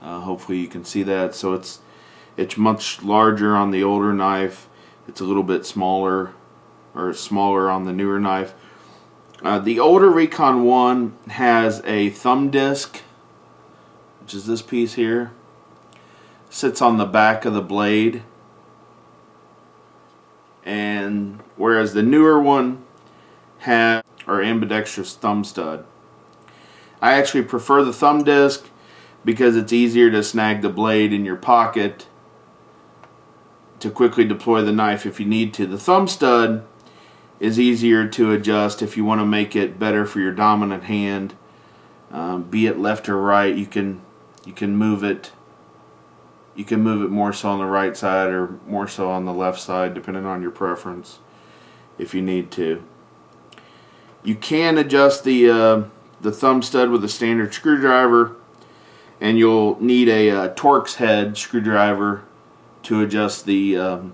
Hopefully you can see that. So it's much larger on the older knife. It's a little bit smaller, or smaller on the newer knife. The older Recon 1 has a thumb disc, which is this piece here. Sits on the back of the blade. And whereas the newer one has our ambidextrous thumb stud. I actually prefer the thumb disc because it's easier to snag the blade in your pocket to quickly deploy the knife if you need to. The thumb stud is easier to adjust if you want to make it better for your dominant hand, be it left or right. You can move it. You can move it more so on the right side or more so on the left side, depending on your preference, if you need to. You can adjust the thumb stud with a standard screwdriver, and you'll need a Torx head screwdriver to adjust the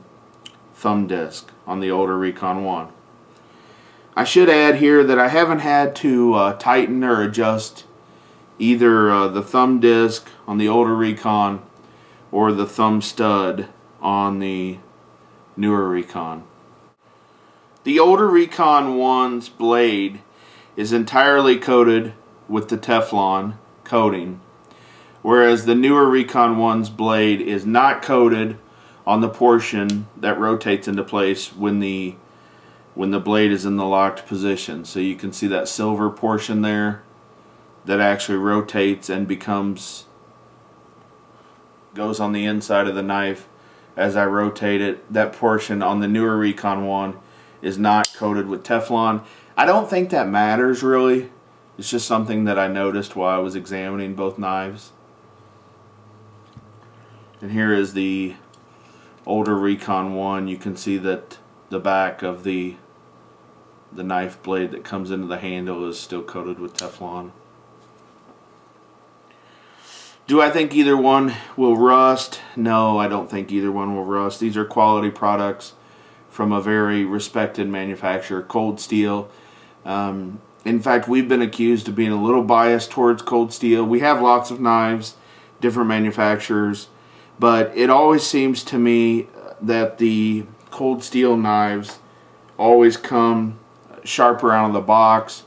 thumb disc on the older Recon 1. I should add here that I haven't had to tighten or adjust either the thumb disc on the older Recon or the thumb stud on the newer Recon. The older Recon 1's blade is entirely coated with the Teflon coating, whereas the newer Recon 1's blade is not coated on the portion that rotates into place when the blade is in the locked position. So you can see that silver portion there that actually rotates and goes on the inside of the knife as I rotate it. That portion on the newer Recon 1 is not coated with Teflon. I don't think that matters really. It's just something that I noticed while I was examining both knives. And here is the older Recon 1. You can see that the back of the knife blade that comes into the handle is still coated with Teflon. Do I think either one will rust? No, I don't think either one will rust. These are quality products from a very respected manufacturer, Cold Steel. In fact, we've been accused of being a little biased towards Cold Steel. We have lots of knives, different manufacturers, but it always seems to me that the Cold Steel knives always come sharper out of the box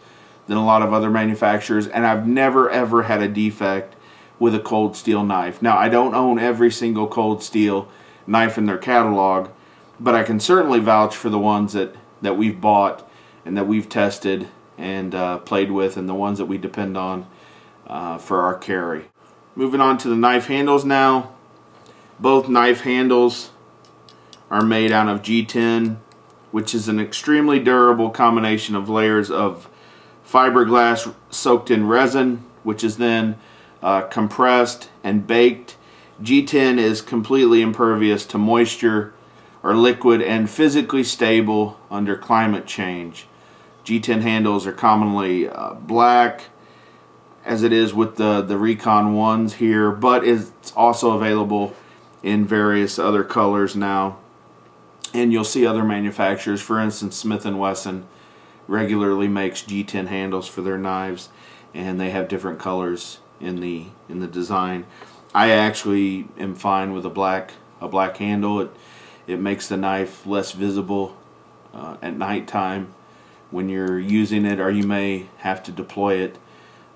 than a lot of other manufacturers, and I've never ever had a defect with a Cold Steel knife. Now, I don't own every single Cold Steel knife in their catalog, but I can certainly vouch for the ones that we've bought and that we've tested and played with, and the ones that we depend on for our carry. Moving on to the knife handles now. Both knife handles are made out of G10, which is an extremely durable combination of layers of fiberglass soaked in resin, which is then compressed and baked. G10 is completely impervious to moisture or liquid and physically stable under climate change. G10 handles are commonly black, as it is with the Recon 1s here, but it's also available in various other colors now. And you'll see other manufacturers, for instance Smith & Wesson regularly makes G10 handles for their knives, and they have different colors in the design. I actually am fine with a black handle. It makes the knife less visible at nighttime when you're using it, or you may have to deploy it.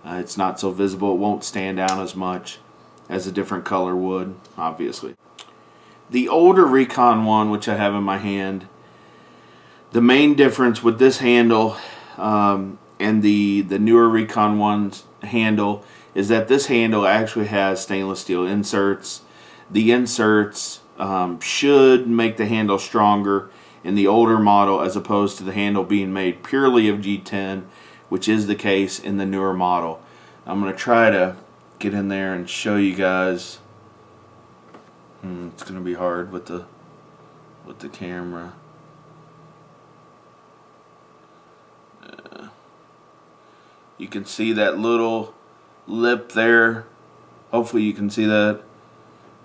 It's not so visible. It won't stand out as much as a different color would, obviously. The older Recon 1, which I have in my hand, the main difference with this handle and the newer Recon 1's handle is that this handle actually has stainless steel inserts. The inserts should make the handle stronger in the older model as opposed to the handle being made purely of G10, which is the case in the newer model. I'm going to try to get in there and show you guys. It's going to be hard with the camera. You can see that little lip there. Hopefully you can see that,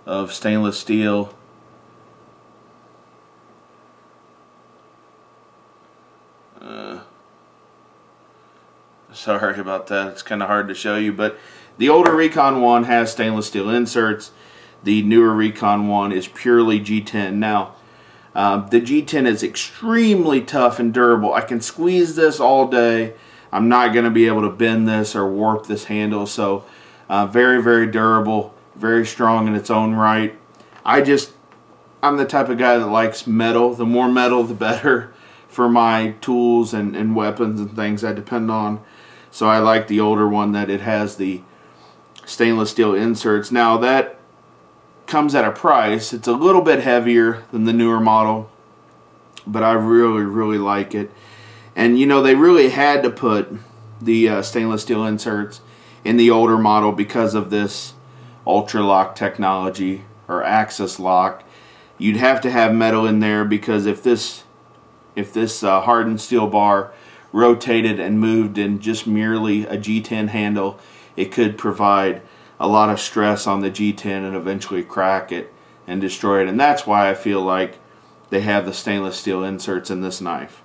of stainless steel. Sorry about that. It's kind of hard to show you, but The older Recon 1 has stainless steel inserts. The newer Recon 1 is purely G10. Now, the G10 is extremely tough and durable. I can squeeze this all day. I'm not going to be able to bend this or warp this handle. So very, very durable, very strong in its own right. I'm the type of guy that likes metal. The more metal, the better for my tools and weapons and things I depend on. So I like the older one that it has the stainless steel inserts. Now that comes at a price. It's a little bit heavier than the newer model, but I really, really like it. And you know, they really had to put the stainless steel inserts in the older model because of this ultra lock technology, or axis lock. You'd have to have metal in there, because if this hardened steel bar rotated and moved in just merely a G10 handle, it could provide a lot of stress on the G10 and eventually crack it and destroy it. And that's why I feel like they have the stainless steel inserts in this knife.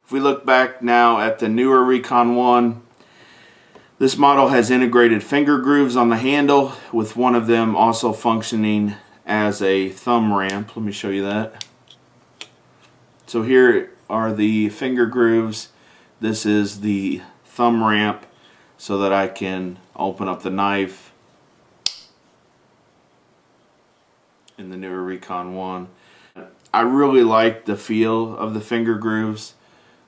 If we look back now at the newer Recon 1, this model has integrated finger grooves on the handle, with one of them also functioning as a thumb ramp. Let me show you that. So here are the finger grooves. This is the thumb ramp so that I can open up the knife in the newer Recon 1. I really like the feel of the finger grooves.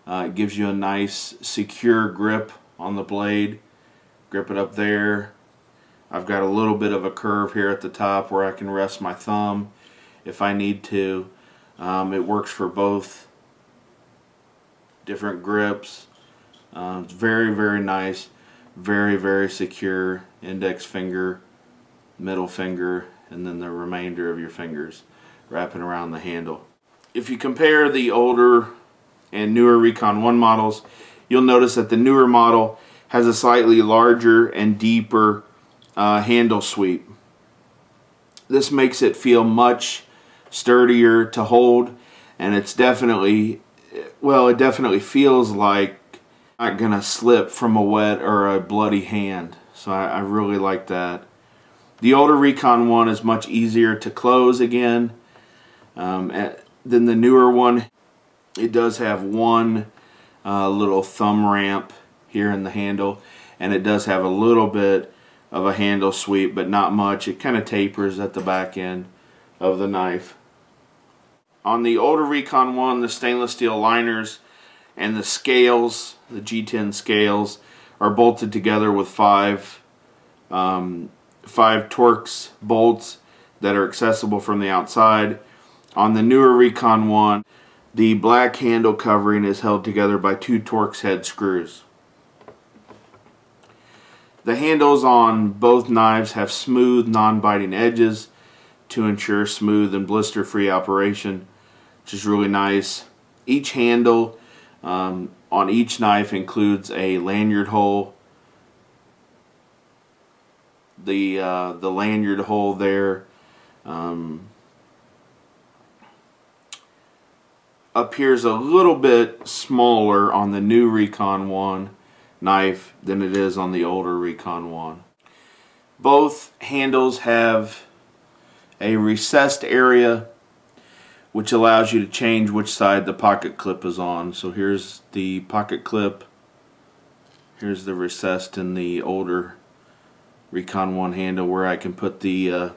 It gives you a nice secure grip on the blade. Grip it up there. I've got a little bit of a curve here at the top where I can rest my thumb if I need to. It works for both different grips. It's very, very nice. Very, very secure. Index finger, middle finger, and then the remainder of your fingers wrapping around the handle. If you compare the older and newer Recon 1 models, you'll notice that the newer model has a slightly larger and deeper handle sweep. This makes it feel much sturdier to hold, and it's definitely, well, it definitely feels like not gonna slip from a wet or a bloody hand. So I really like that. The older Recon 1 is much easier to close again than the newer one. It does have one little thumb ramp here in the handle, and it does have a little bit of a handle sweep, but not much. It kind of tapers at the back end of the knife. On the older Recon 1, the stainless steel liners and the scales, the G10 scales, are bolted together with five Torx bolts that are accessible from the outside. On the newer Recon 1, the black handle covering is held together by 2 Torx head screws. The handles on both knives have smooth, non-biting edges to ensure smooth and blister-free operation, which is really nice. Each handle on each knife includes a lanyard hole. The lanyard hole there appears a little bit smaller on the new Recon 1 knife than it is on the older Recon 1. Both handles have a recessed area which allows you to change which side the pocket clip is on. So here's the pocket clip. Here's the recessed in the older Recon 1 handle where I can put the